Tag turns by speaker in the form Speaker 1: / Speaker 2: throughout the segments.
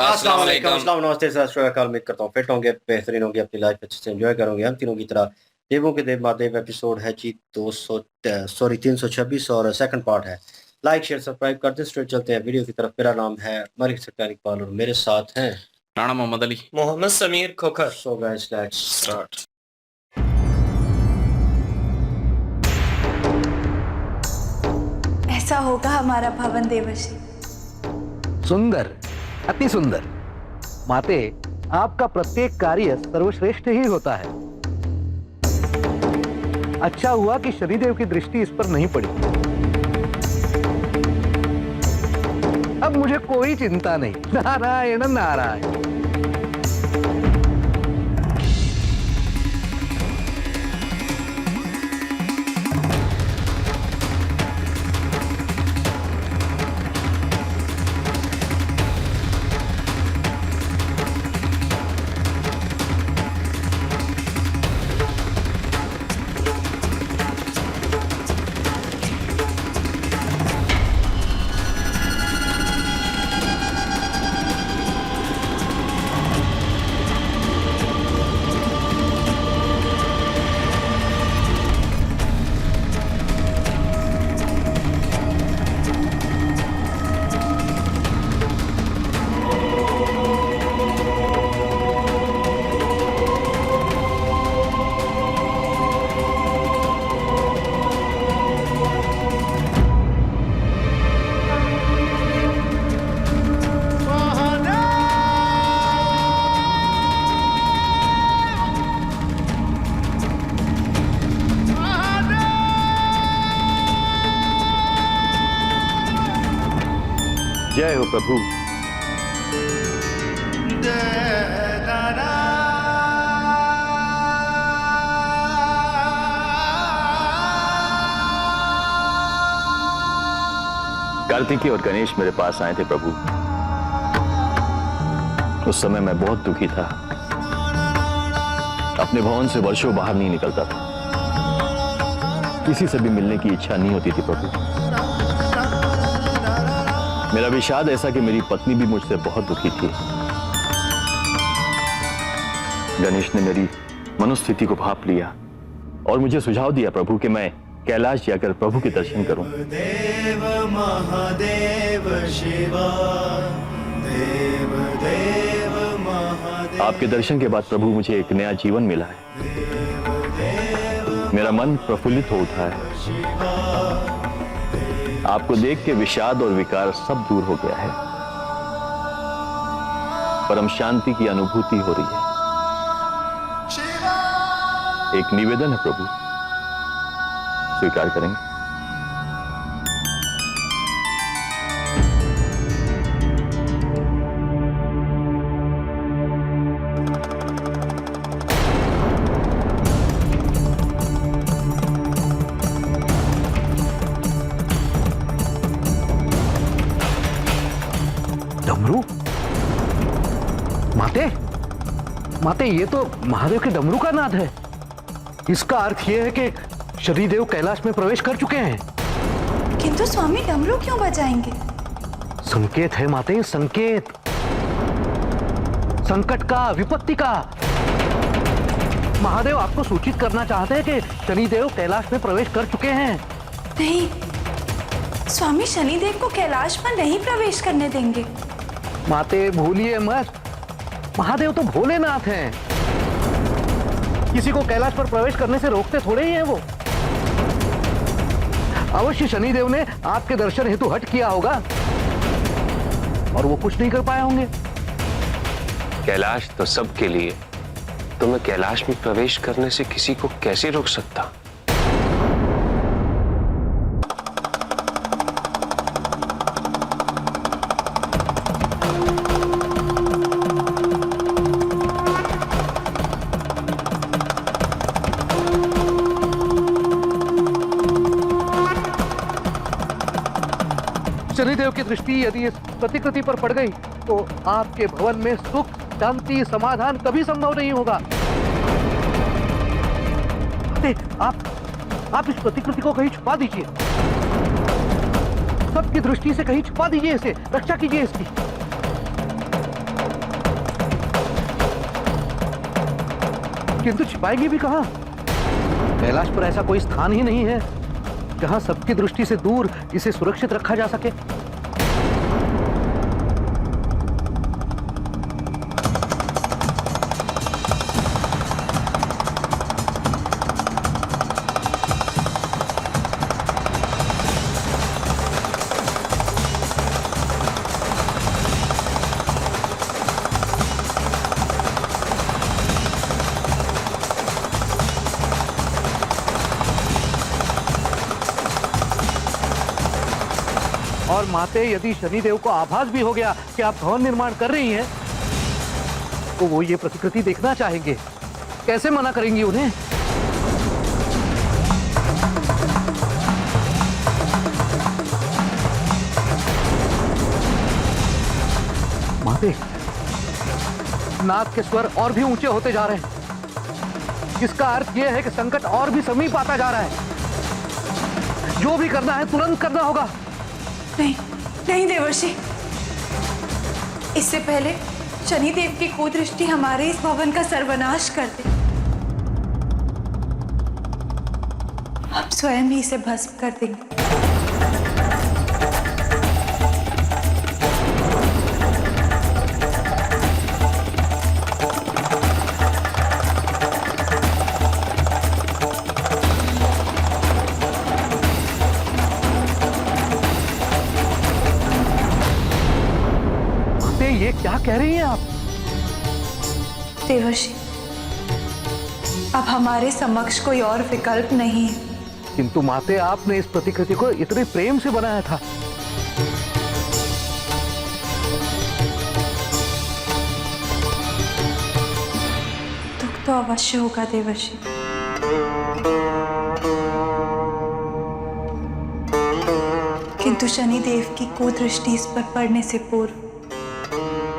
Speaker 1: अस्सलाम
Speaker 2: अस्सलाम
Speaker 1: वालेकुम,
Speaker 2: वालेकुम।
Speaker 1: अस्सलाम, नमस्ते, सत श्री अकाल। उम्मीद करता हूँ फिट होंगे, बेहतरीन होंगे, अपनी लाइफ अच्छे से एंजॉय करोगे। हम तीनों की तरह देवों के देव महादेव एपिसोड है जी 326 और सेकंड पार्ट है। लाइक शेयर सब्सक्राइब कर दें। स्ट्रेट चलते हैं वीडियो की तरफ। मेरा नाम है मलिक सरकार इकबाल और मेरे साथ हैं
Speaker 2: Rana Mohammad Ali.
Speaker 3: Mohammad Samir Khokhar.
Speaker 1: So guys let's
Speaker 2: start.
Speaker 4: ऐसा होगा हमारा भवन देवर्षि।
Speaker 5: सुंदर, अति सुंदर। माते, आपका प्रत्येक कार्य सर्वश्रेष्ठ ही होता है। अच्छा हुआ कि शनिदेव की दृष्टि इस पर नहीं पड़ी। अब मुझे कोई चिंता नहीं। नारायण नारायण। जय हो प्रभु।
Speaker 6: कार्तिकी और गणेश मेरे पास आए थे प्रभु। उस समय मैं बहुत दुखी था। अपने भवन से वर्षों बाहर नहीं निकलता था। किसी से भी मिलने की इच्छा नहीं होती थी प्रभु। मेरा विषाद ऐसा कि मेरी पत्नी भी मुझसे बहुत दुखी थी। गणेश ने मेरी मनोस्थिति को भांप लिया और मुझे सुझाव दिया प्रभु कि मैं कैलाश जाकर प्रभु के दर्शन करूं।
Speaker 7: देव महादेव शिवा, देव देव महादेव।
Speaker 6: आपके दर्शन के बाद प्रभु मुझे एक नया जीवन मिला है। मेरा मन प्रफुल्लित हो उठा है। आपको देख के विषाद और विकार सब दूर हो गया है। परम शांति की अनुभूति हो रही है। एक निवेदन है प्रभु, स्वीकार करेंगे?
Speaker 5: डमरू? माते, माते, ये तो महादेव के डमरू का नाद है। इसका अर्थ यह है कि शनिदेव कैलाश में प्रवेश कर चुके हैं।
Speaker 4: किंतु स्वामी डमरू क्यों बजाएंगे?
Speaker 5: संकेत है माते, संकेत। संकट का, विपत्ति का। महादेव आपको सूचित करना चाहते हैं कि शनिदेव कैलाश में प्रवेश कर चुके हैं।
Speaker 4: नहीं, स्वामी शनिदेव को कैलाश पर नहीं प्रवेश करने देंगे।
Speaker 5: माते, भूलिए मत। महादेव तो भोलेनाथ हैं। किसी को कैलाश पर प्रवेश करने से रोकते थोड़े ही हैं वो। अवश्य शनिदेव ने आपके दर्शन हेतु हट किया होगा और वो कुछ नहीं कर पाए होंगे।
Speaker 8: कैलाश तो सबके लिए, तो मैं कैलाश में प्रवेश करने से किसी को कैसे रोक सकता?
Speaker 5: शनिदेव की दृष्टि यदि इस प्रतिकृति पर पड़ गई तो आपके भवन में सुख, शांति, समाधान कभी संभव नहीं होगा। आप इस प्रतिकृति को कहीं छुपा दीजिए। सबकी दृष्टि से कहीं छुपा दीजिए इसे, रक्षा कीजिए इसकी। किंतु छिपाएंगे भी कहाँ? कैलाश पर ऐसा कोई स्थान ही नहीं है जहां सबकी दृष्टि से दूर इसे सुरक्षित रखा जा सके। और माते, यदि शनिदेव को आभास भी हो गया कि आप भवन निर्माण कर रही हैं, तो वो ये प्रतिकृति देखना चाहेंगे। कैसे मना करेंगी उन्हें? माते, नाद के स्वर और भी ऊंचे होते जा रहे हैं, जिसका अर्थ यह है कि संकट और भी समीप आता जा रहा है। जो भी करना है तुरंत करना होगा।
Speaker 4: नहीं नहीं देवर्षि, इससे पहले शनिदेव की कुदृष्टि हमारे इस भवन का सर्वनाश कर दे, हम स्वयं ही इसे भस्म कर देंगे।
Speaker 5: ये क्या कह रही हैं आप?
Speaker 4: देवर्षि, अब हमारे समक्ष कोई और विकल्प नहीं है।
Speaker 5: किंतु माते, आपने इस प्रतिकृति को इतने प्रेम से बनाया था।
Speaker 4: दुख तो अवश्य होगा देवर्षि, किंतु शनिदेव की कुदृष्टि इस पर पड़ने से पूर्व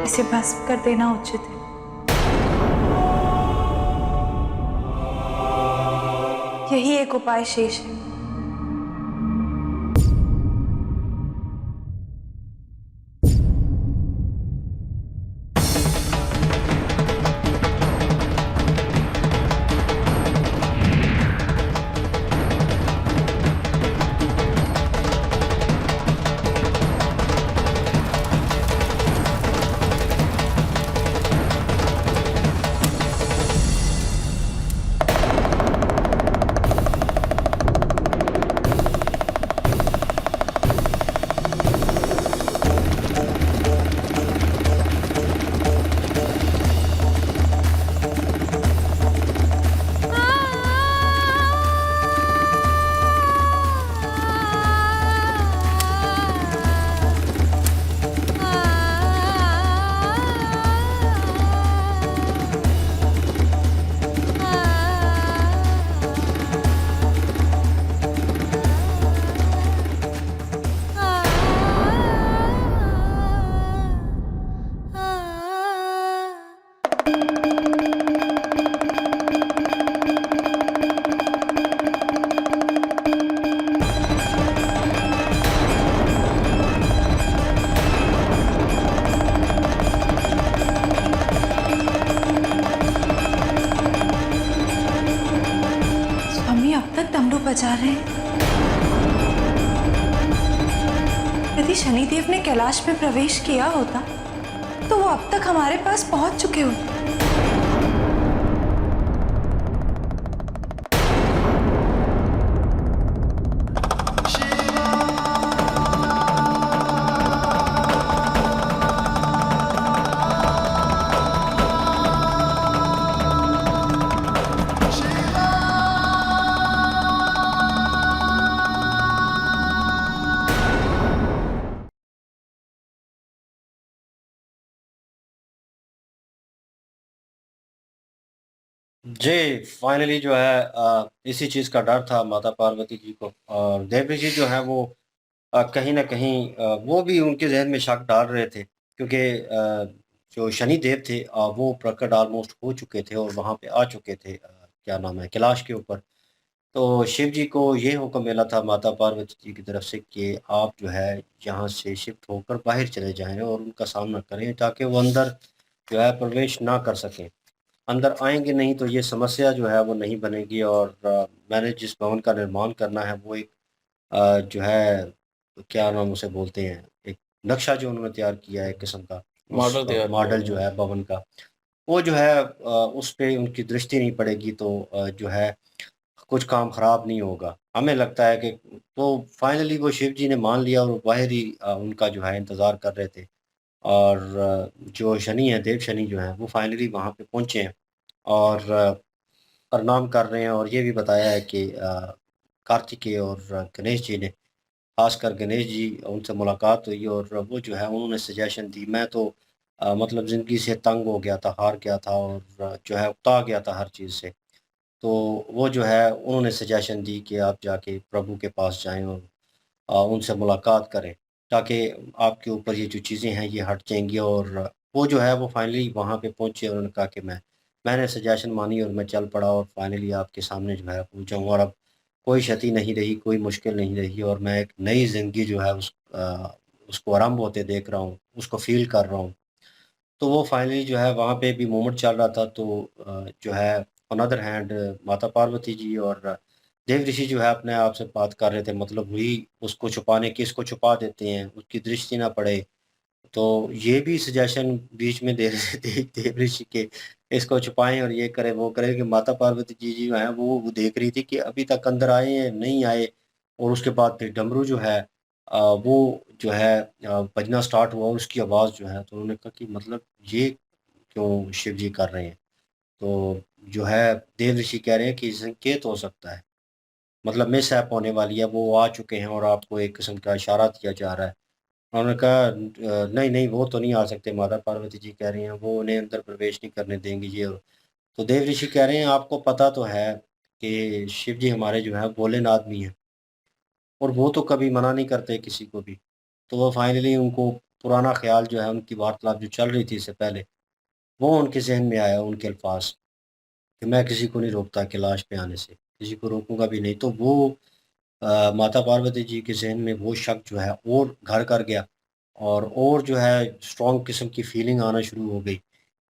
Speaker 4: इसे भस्म कर देना उचित है। यही एक उपाय शेष है। बचा रहे हैं। यदि शनिदेव ने कैलाश में प्रवेश किया होता तो वो अब तक हमारे पास पहुंच चुके होते।
Speaker 1: जी, फाइनली जो है इसी चीज़ का डर था माता पार्वती जी को, और देवी जी जो है वो कहीं न कहीं वो भी उनके ज़हन में शक डाल रहे थे, क्योंकि जो शनि देव थे वो प्रकट ऑलमोस्ट हो चुके थे और वहाँ पे आ चुके थे, क्या नाम है, कैलाश के ऊपर। तो शिव जी को ये हुक्म मिला था माता पार्वती जी की तरफ से कि आप जो है यहाँ से शिफ्ट होकर बाहर चले जाएँ और उनका सामना करें, ताकि वो अंदर जो है प्रवेश ना कर सकें। अंदर आएंगे नहीं तो ये समस्या जो है वो नहीं बनेगी। और मैंने जिस भवन का निर्माण करना है वो एक जो है क्या नाम उसे बोलते हैं, एक नक्शा जो उन्होंने तैयार किया है एक किस्म का, उस
Speaker 2: मॉडल तैयार किया
Speaker 1: मॉडल
Speaker 2: हुआ
Speaker 1: जो
Speaker 2: है।
Speaker 1: है भवन का, वो जो है उस पे उनकी दृष्टि नहीं पड़ेगी तो जो है कुछ काम खराब नहीं होगा। हमें लगता है कि तो फाइनली वो शिव जी ने मान लिया और बाहर ही उनका जो है इंतज़ार कर रहे थे। और जो शनि है, देव शनि जो है वो फाइनली वहाँ पे पहुँचे हैं और प्रणाम कर रहे हैं। और ये भी बताया है कि कार्तिकेय और गणेश जी ने, खासकर गणेश जी, उनसे मुलाकात हुई और वो जो है उन्होंने सजेशन दी। मैं तो मतलब ज़िंदगी से तंग हो गया था, हार गया था और जो है उकता गया था हर चीज़ से। तो वो जो है उन्होंने सजेशन दी कि आप जाके प्रभु के पास जाएँ और उनसे मुलाकात करें, ताकि आपके ऊपर ये जो चीज़ें हैं ये हट जाएँगी। और वो जो है वो फाइनली वहाँ पे पहुँचे और उन्होंने कहा कि मैंने सजेशन मानी और मैं चल पड़ा और फाइनली आपके सामने जो है पहुँचा हूँ। और अब कोई क्षति नहीं रही, कोई मुश्किल नहीं रही और मैं एक नई ज़िंदगी जो है उसको आरंभ होते देख रहा हूँ, उसको फ़ील कर रहा हूँ। तो वो फाइनली जो है वहाँ पे भी मूवमेंट चल रहा था। तो जो है ऑन अदर हैंड माता पार्वती जी और देव ऋषि जो है अपने आप से बात कर रहे थे, मतलब वही उसको छुपाने की इसको छुपा देते हैं, उसकी दृष्टि ना पड़े। तो ये भी सजेशन बीच में दे रहे थे देव ऋषि के, इसको छुपाएँ और ये करें, वो करें, कि माता पार्वती जी जी जो हैं वो देख रही थी कि अभी तक अंदर आए हैं, नहीं आए। और उसके बाद फिर डमरू जो है वो जो है बजना स्टार्ट हुआ और उसकी आवाज़ जो है, तो उन्होंने कहा कि मतलब ये क्यों शिव जी कर रहे हैं? तो जो है देव ऋषि कह रहे हैं कि संकेत हो सकता है, मतलब मिसहैप होने वाली है, वो आ चुके हैं और आपको एक किस्म का इशारा दिया जा रहा है। उन्होंने कहा नहीं, नहीं वो तो नहीं आ सकते, माता पार्वती जी कह रही हैं, वो उन्हें अंदर प्रवेश नहीं करने देंगी ये वो। तो देव ऋषि कह रहे हैं आपको पता तो है कि शिव जी हमारे जो है भोलेनाथ आदमी हैं और वो तो कभी मना नहीं करते किसी को भी। तो वो फाइनली उनको पुराना ख़्याल जो है उनकी वार्तालाप जो चल रही थी इससे पहले, वो उनके ज़हन में आया, उनके अल्फ़ाज़ कि मैं किसी को नहीं रोकता कैलाश पे आने से, किसी को रोकूँगा भी नहीं। तो वो माता पार्वती जी के ज़हन में वो शक जो है और घर कर गया और जो है स्ट्रॉन्ग किस्म की फीलिंग आना शुरू हो गई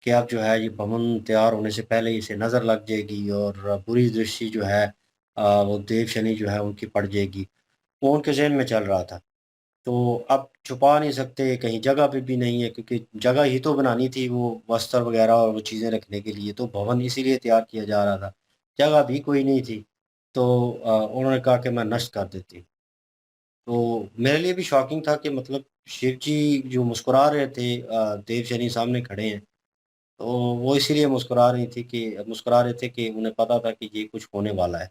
Speaker 1: कि अब जो है ये भवन तैयार होने से पहले ही इसे नज़र लग जाएगी और बुरी दृष्टि जो है वो देव शनि जो है उनकी पड़ जाएगी। वो उनके ज़हन में चल रहा था। तो अब छुपा नहीं सकते, कहीं जगह पे भी नहीं है क्योंकि जगह ही तो बनानी थी वो वस्त्र वगैरह और वो चीज़ें रखने के लिए, तो भवन इसीलिए तैयार किया जा रहा था। जगह भी कोई नहीं थी, तो उन्होंने कहा कि मैं नष्ट कर देती हूँ। तो मेरे लिए भी शॉकिंग था कि मतलब शिव जी जो मुस्कुरा रहे थे, देव शनि सामने खड़े हैं, तो वो इसीलिए मुस्कुरा रहे थे कि उन्हें पता था कि ये कुछ होने वाला है।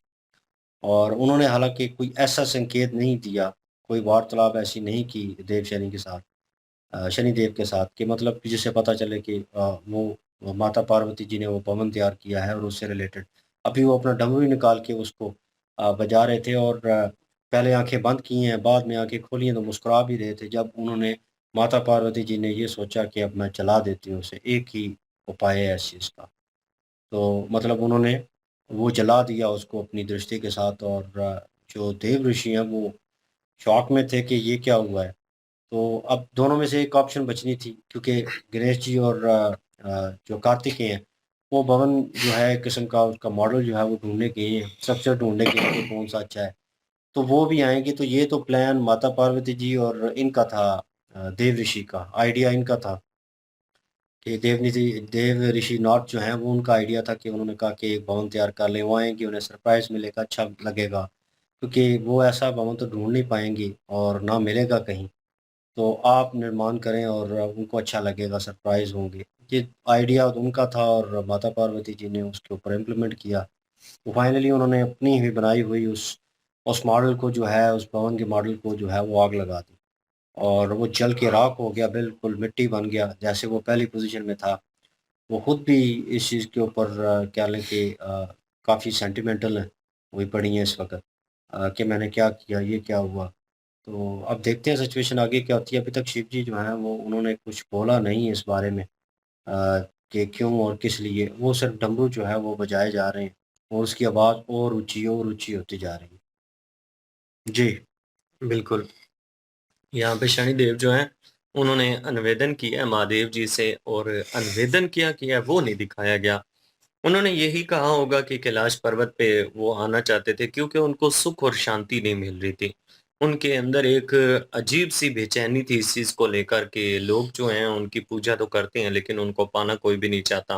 Speaker 1: और उन्होंने हालाँकि कोई ऐसा संकेत नहीं दिया, कोई वार्तालाप ऐसी नहीं की देव शनि के साथ, शनिदेव के साथ, कि मतलब कि जिससे पता चले कि वो माता पार्वती जी ने वो भवन तैयार किया है और उससे रिलेटेड। अभी वो अपना डमरू ही निकाल के उसको बजा रहे थे और पहले आँखें बंद की हैं, बाद में आँखें खोली हैं तो मुस्कुरा भी रहे थे। जब उन्होंने माता पार्वती जी ने ये सोचा कि अब मैं जला देती हूँ उसे, एक ही उपाय है इस चीज़ का। तो मतलब उन्होंने वो जला दिया उसको अपनी दृष्टि के साथ। और जो देव ऋषि हैं वो शॉक में थे कि ये क्या हुआ है? तो अब दोनों में से एक ऑप्शन बचनी थी क्योंकि गणेश जी और जो कार्तिकेय हैं, वो भवन जो है एक किस्म का उसका मॉडल जो है वो ढूँढने गए हैं, स्ट्रक्चर ढूँढने गए हैं कि कौन-सा अच्छा है। तो वो भी आएँगे तो ये तो प्लान माता पार्वती जी और इनका था, देव ऋषि का आइडिया इनका था कि देव ऋषि नॉर्थ जो हैं वो उनका आइडिया था कि उन्होंने कहा कि एक भवन तैयार कर लें, वो आएँगे उन्हें सरप्राइज़ मिलेगा, अच्छा लगेगा। क्योंकि वो ऐसा भवन तो ढूँढ नहीं पाएँगे और ना मिलेगा कहीं। तो आप निर्माण करें और उनको अच्छा लगेगा, सरप्राइज़ होंगे। ये आइडिया उनका था और माता पार्वती जी ने उसके ऊपर इम्प्लीमेंट किया। तो फाइनली उन्होंने अपनी ही बनाई हुई उस मॉडल को जो है, उस भवन के मॉडल को जो है वो आग लगा दी और वो जल के राख हो गया, बिल्कुल मिट्टी बन गया, जैसे वो पहली पोज़ीशन में था। वो खुद भी इस चीज़ के ऊपर कह लें कि काफ़ी सेंटिमेंटल हुई पड़ी हैं इस वक़्त, कि मैंने क्या किया, ये क्या हुआ? तो अब देखते हैं सिचुएशन आगे क्या होती है। अभी तक शिव जी जो हैं वो उन्होंने कुछ बोला नहीं है इस बारे में, कि क्यों और किस लिए। वो सिर्फ़ डमरू जो है वो बजाए जा रहे हैं और उसकी आवाज़ और ऊँची होती जा रही है। जी।
Speaker 2: बिल्कुल। यहाँ पे शनिदेव जो हैं, उन्होंने निवेदन किया है महादेव जी से और निवेदन क्या किया है वो नहीं दिखाया गया। उन्होंने यही कहा होगा कि कैलाश पर्वत पे वो आना चाहते थे क्योंकि उनको सुख और शांति नहीं मिल रही थी। उनके अंदर एक अजीब-सी बेचैनी थी इस चीज़ को लेकर के लोग जो हैं उनकी पूजा तो करते हैं लेकिन उनको पाना कोई भी नहीं चाहता।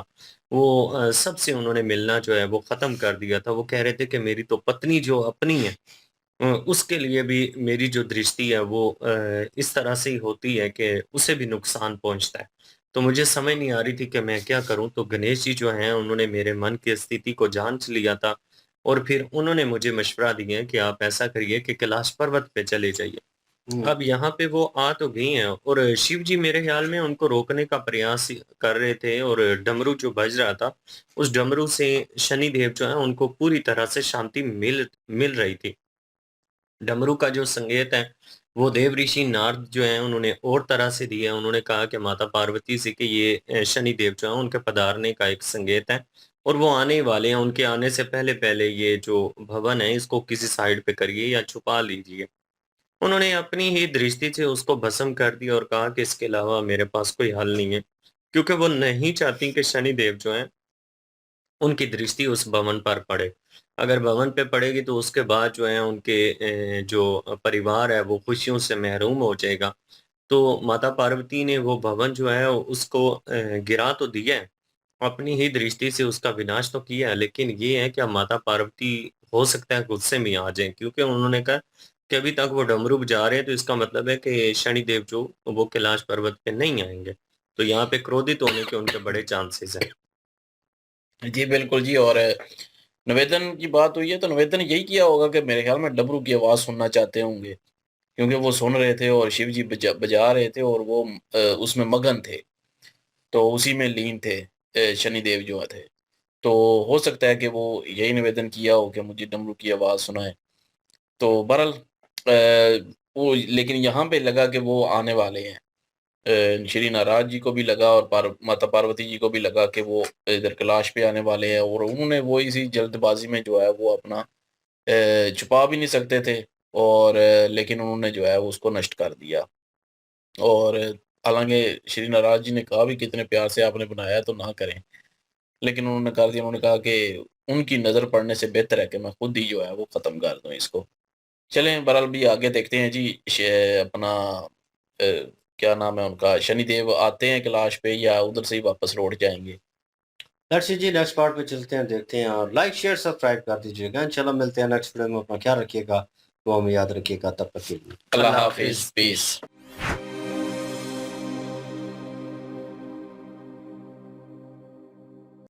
Speaker 2: वो सबसे उन्होंने मिलना जो है वो ख़त्म कर दिया था। वो कह रहे थे कि मेरी तो पत्नी जो अपनी है उसके लिए भी मेरी जो दृष्टि है वो इस तरह से ही होती है कि उसे भी नुकसान पहुँचता है। तो मुझे समझ नहीं आ रही थी कि मैं क्या करूँ? तो गणेश जी जो हैं उन्होंने मेरे मन की स्थिति को जाँच लिया था और फिर उन्होंने मुझे मशवरा दिया कि आप ऐसा करिए कि कैलाश पर्वत पे चले जाइए।
Speaker 1: हुँ,
Speaker 2: अब यहाँ पे वो आ तो गई हैं और शिव जी मेरे ख़्याल में उनको रोकने का प्रयास कर रहे थे और डमरू जो बज रहा था, उस डमरू से शनिदेव जो हैं उनको पूरी तरह से शांति मिल मिल रही थी। डमरू का जो संकेत है, वो देव ऋषि नारद जो हैं उन्होंने और तरह से दिया है। उन्होंने कहा कि माता पार्वती से कि ये शनिदेव जो हैं उनके पधारने का एक संकेत है और वो आने ही वाले हैं। उनके आने से पहले-पहले ये जो भवन है इसको किसी साइड पे करिए या छुपा लीजिए। उन्होंने अपनी ही दृष्टि से उसको भस्म कर दिया और कहा कि इसके अलावा मेरे पास कोई हल नहीं है। क्योंकि वो नहीं चाहती कि शनिदेव जो हैं उनकी दृष्टि उस भवन पर पड़े। अगर भवन पे पड़ेगी तो उसके बाद जो है उनके जो परिवार है वो खुशियों से महरूम हो जाएगा। तो माता पार्वती ने वो भवन जो है उसको गिरा तो दिया है, अपनी ही दृष्टि से उसका विनाश तो किया है, लेकिन ये है कि अब माता पार्वती हो सकता है गुस्से में आ जाएँ क्योंकि उन्होंने कहा कि अभी तक वो डमरू बजा रहे हैं तो इसका मतलब है कि शनिदेव जो वो कैलाश पर्वत पे नहीं आएँगे। तो यहाँ पे क्रोधित होने के उनके बड़े चांसेस हैं।
Speaker 3: जी, बिल्कुल जी। और निवेदन की बात हुई है तो निवेदन यही किया होगा कि मेरे ख़्याल में डमरू की आवाज़ सुनना चाहते होंगे, क्योंकि वो सुन रहे थे और शिव जी बजा बजा रहे थे और वो उसमें मगन थे, तो उसी में लीन थे शनिदेव जो थे। तो हो सकता है कि वो यही निवेदन किया हो कि मुझे डमरू की आवाज़ सुनाएँ। तो बहरहाल वो लेकिन यहाँ पे लगा कि वो आने वाले हैं। श्री नाराज जी को भी लगा और माता पार्वती जी को भी लगा कि वो इधर कैलाश पे आने वाले हैं और उन्होंने वो इसी जल्दबाजी में जो है वो अपना छुपा भी नहीं सकते थे और लेकिन उन्होंने जो है उसको नष्ट कर दिया। और हालांकि श्री नाराज जी ने कहा भी कितने प्यार से आपने बनाया है तो ना करें, लेकिन उन्होंने कर दिया। उन्होंने कहा कि उनकी नज़र पड़ने से बेहतर है कि मैं खुद ही जो है वो ख़त्म कर दूँ इसको। चलें बहरहाल भी आगे देखते हैं जी। अपना क्या नाम है उनका, शनिदेव आते हैं कैलाश पे या उधर से ही वापस लौट जाएंगे।
Speaker 1: लेट्स सी जी नेक्स्ट पार्ट पे चलते हैं, देखते हैं और लाइक, शेयर, सब्सक्राइब कर दीजिएगा। इंशाल्लाह मिलते हैं नेक्स्ट वीडियो में। अपना ख्याल रखिएगा, दुआ में याद रखिएगा। तब तक के लिए
Speaker 3: अल्लाह
Speaker 1: अल्लाह
Speaker 3: हाफिज,
Speaker 1: हाफ़िज़।
Speaker 3: पीस।